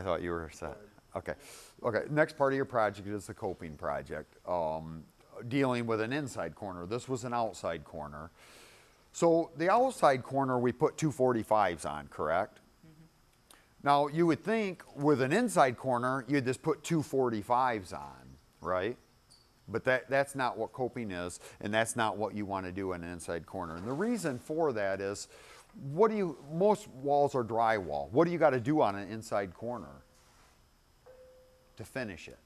thought you were set. Okay. Okay. Next part of your project is the coping project, dealing with an inside corner. This was an outside corner. So the outside corner we put 245s on, correct? Now you would think with an inside corner you'd just put 245s on, right? But that's not what coping is, and that's not what you want to do in an inside corner. And the reason for that is, most walls are drywall. What do you got to do on an inside corner to finish it?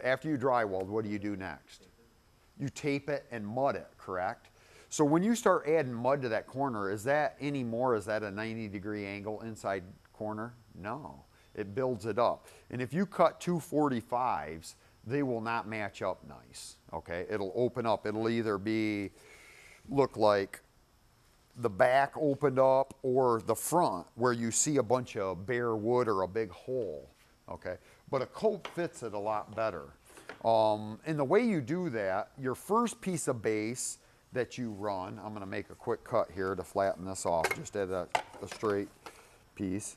After you drywalled, what do you do next? You tape it and mud it, correct? So when you start adding mud to that corner, is that a 90-degree angle inside corner? No, it builds it up. And if you cut 245s, they will not match up nice, okay? It'll open up. It'll either look like the back opened up or the front where you see a bunch of bare wood or a big hole, okay? But a cope fits it a lot better. And the way you do that, your first piece of base that you run, I'm gonna make a quick cut here to flatten this off, just at a straight piece.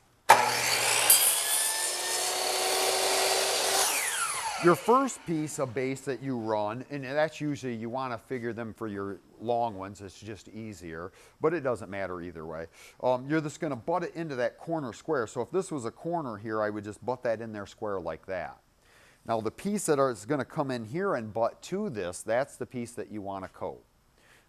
Your first piece of base that you run, and that's usually, you want to figure them for your long ones, it's just easier, but it doesn't matter either way. You're just going to butt it into that corner square. So if this was a corner here, I would just butt that in there square like that. Now the piece that is going to come in here and butt to this, that's the piece that you want to coat.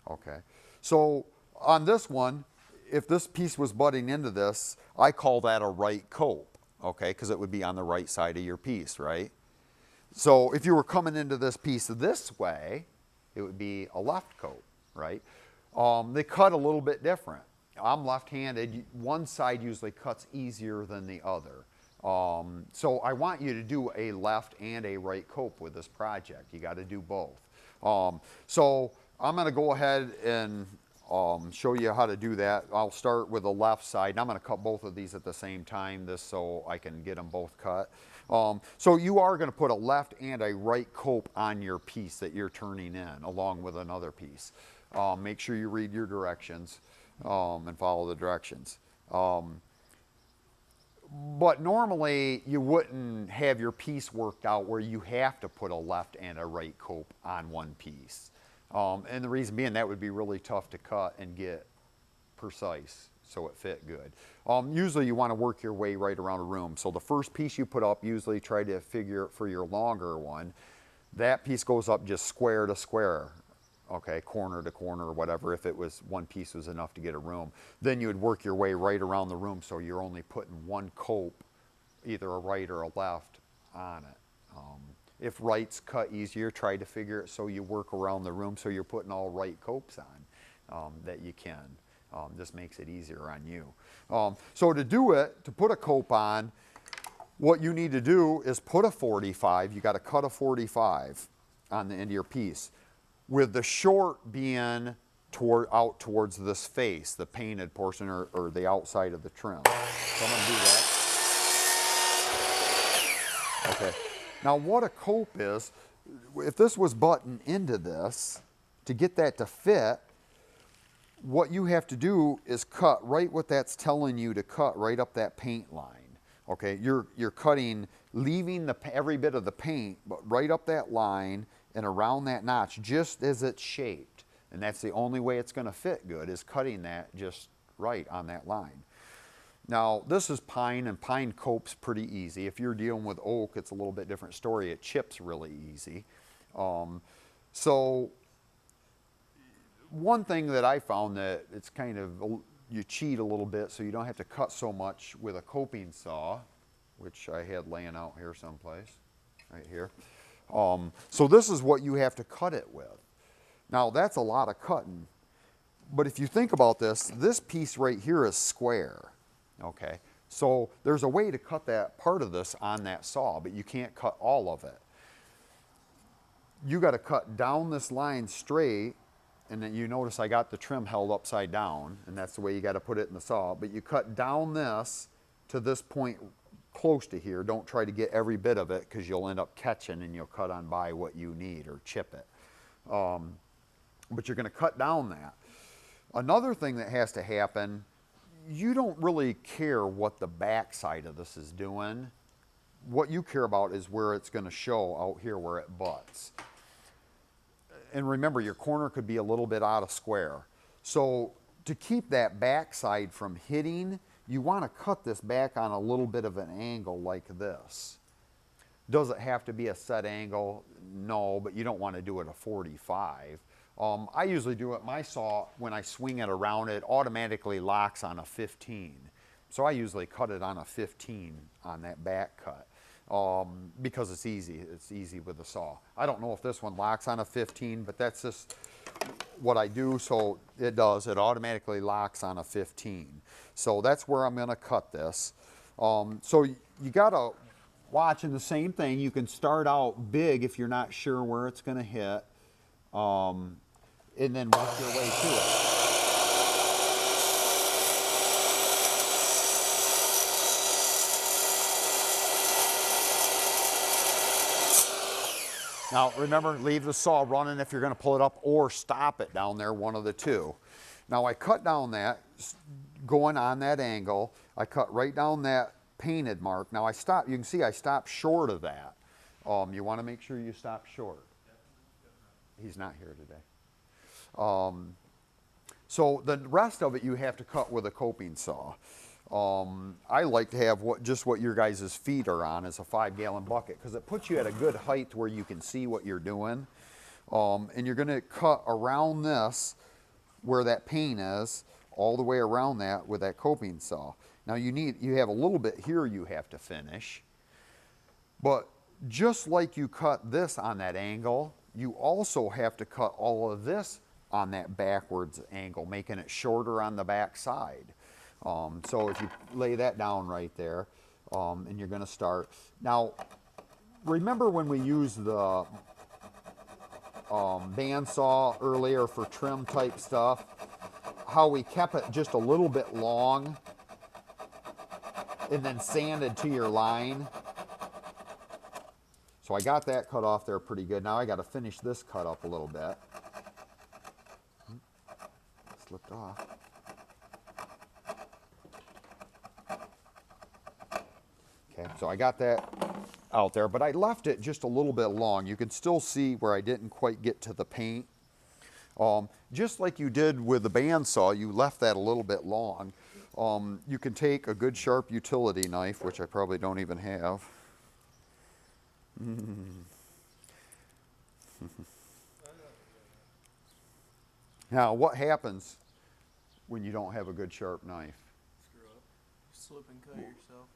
Okay, so on this one, if this piece was butting into this, I call that a right cope, okay, because it would be on the right side of your piece, right? So if you were coming into this piece this way, it would be a left coat, right? They cut a little bit different. I'm left-handed. One side usually cuts easier than the other. So I want you to do a left and a right cope with this project. You got to do both. So I'm going to go ahead and show you how to do that. I'll start with the left side, and I'm going to cut both of these at the same time, this so I can get them both cut. So you are going to put a left and a right cope on your piece that you're turning in, along with another piece. Make sure you read your directions and follow the directions. But normally you wouldn't have your piece worked out where you have to put a left and a right cope on one piece. And the reason being, that would be really tough to cut and get precise so it fit good. Usually you want to work your way right around a room. So the first piece you put up, usually try to figure for your longer one, that piece goes up just square to square, okay, corner to corner or whatever, if it was one piece was enough to get a room. Then you would work your way right around the room so you're only putting one cope, either a right or a left, on it. If right's cut easier, try to figure it so you work around the room so you're putting all right copes on that you can. This makes it easier on you. So to do it, to put a cope on, what you need to do is put a 45. You got to cut a 45 on the end of your piece, with the short being out towards this face, the painted portion or the outside of the trim. So I'm going to do that. Okay. Now what a cope is, if this was buttoned into this, to get that to fit, what you have to do is cut right what that's telling you to cut, right up that paint line. Okay, you're cutting, leaving every bit of the paint, but right up that line and around that notch, just as it's shaped. And that's the only way it's going to fit good, is cutting that just right on that line. Now this is pine, and pine cope's pretty easy. If you're dealing with oak, it's a little bit different story. It chips really easy. So one thing that I found that it's kind of, you cheat a little bit so you don't have to cut so much with a coping saw, which I had laying out here someplace, right here. So this is what you have to cut it with. Now that's a lot of cutting, but if you think about this, this piece right here is square, okay? So there's a way to cut that part of this on that saw, but you can't cut all of it. You got to cut down this line straight, and then you notice I got the trim held upside down, and that's the way you got to put it in the saw. But you cut down this to this point close to here. Don't try to get every bit of it, because you'll end up catching and you'll cut on by what you need or chip it. But you're going to cut down that. Another thing that has to happen, you don't really care what the back side of this is doing. what you care about is where it's going to show out here where it butts. And remember, your corner could be a little bit out of square. So to keep that backside from hitting, you want to cut this back on a little bit of an angle like this. Does it have to be a set angle? No, but you don't want to do it a 45. I usually do it, my saw, when I swing it around, it automatically locks on a 15. So I usually cut it on a 15 on that back cut because it's easy. It's easy with the saw. I don't know if this one locks on a 15, but that's just what I do. So it does. It automatically locks on a 15. So that's where I'm going to cut this. So you got to watch, and the same thing. You can start out big if you're not sure where it's going to hit, and then work your way to it. Now remember, leave the saw running if you're going to pull it up, or stop it down there, one of the two. Now I cut down that, going on that angle, I cut right down that painted mark. Now I stop, you can see I stopped short of that. You want to make sure you stop short. He's not here today. So the rest of it you have to cut with a coping saw. I like to have just what your guys' feet are on is a 5-gallon bucket, because it puts you at a good height where you can see what you're doing. And you're going to cut around this where that paint is, all the way around that with that coping saw. Now you have a little bit here you have to finish, but just like you cut this on that angle, you also have to cut all of this on that backwards angle, making it shorter on the back side. So if you lay that down right there, and you're going to start. Now, remember when we used the bandsaw earlier for trim type stuff, how we kept it just a little bit long and then sanded to your line? So I got that cut off there pretty good. Now I got to finish this cut up a little bit. Slipped off. Okay, so I got that out there, but I left it just a little bit long. You can still see where I didn't quite get to the paint. Just like you did with the bandsaw, you left that a little bit long. You can take a good sharp utility knife, which I probably don't even have. Now, what happens when you don't have a good sharp knife? Screw up. Slip and cut yourself.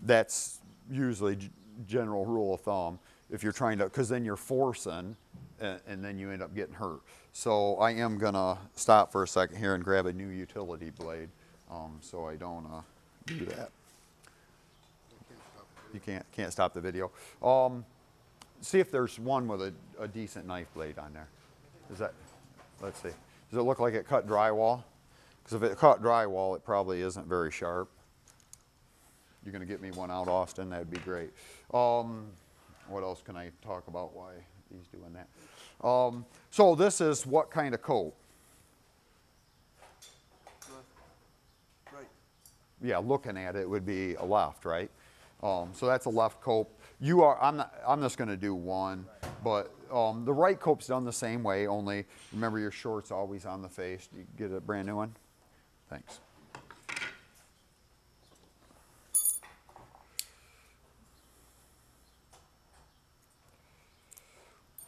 That's usually general rule of thumb. If you're trying to, because then you're forcing, and then you end up getting hurt. So I am gonna stop for a second here and grab a new utility blade, so I don't do that. You can't stop the video. See if there's one with a decent knife blade on there. Is that? Let's see. Does it look like it cut drywall? Because if it cut drywall, it probably isn't very sharp. You're going to get me one out, Austin. That'd be great. What else can I talk about? Why he's doing that? So this is what kind of coat? Left. Right. Yeah, looking at it would be a left, right? So that's a left coat. You are. I'm just going to do one, but the right coat's done the same way. Only remember your short's always on the face. You get a brand new one. Thanks.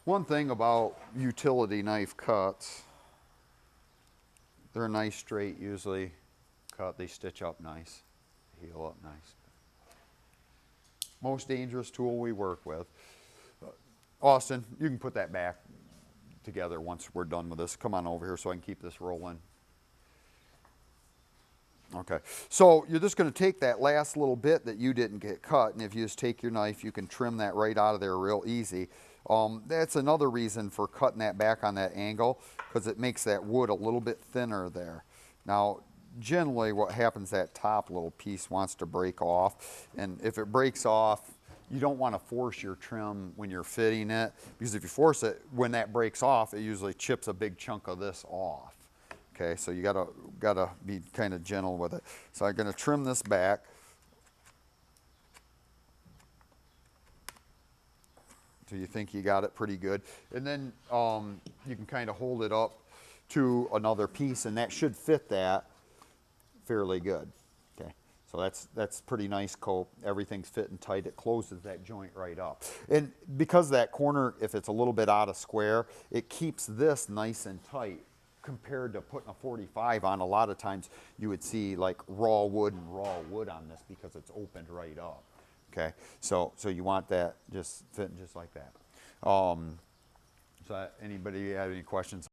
One thing about utility knife cuts, they're nice straight usually cut. They stitch up nice, heal up nice. Most dangerous tool we work with. Austin, you can put that back together once we're done with this. Come on over here so I can keep this rolling. Okay, so you're just going to take that last little bit that you didn't get cut, and if you just take your knife, you can trim that right out of there real easy. That's another reason for cutting that back on that angle, because it makes that wood a little bit thinner there. Now, generally what happens, that top little piece wants to break off, and if it breaks off, you don't want to force your trim when you're fitting it, because if you force it, when that breaks off, it usually chips a big chunk of this off. Okay, so you gotta be kind of gentle with it. So I'm gonna trim this back. So you think you got it pretty good. And then you can kind of hold it up to another piece, and that should fit that fairly good. Okay, so that's pretty nice cope. Everything's fitting tight. It closes that joint right up. And because that corner, if it's a little bit out of square, it keeps this nice and tight compared to putting a 45 on. A lot of times you would see like raw wood on this because it's opened right up. Okay, so you want that just fitting just like that. So anybody have any questions?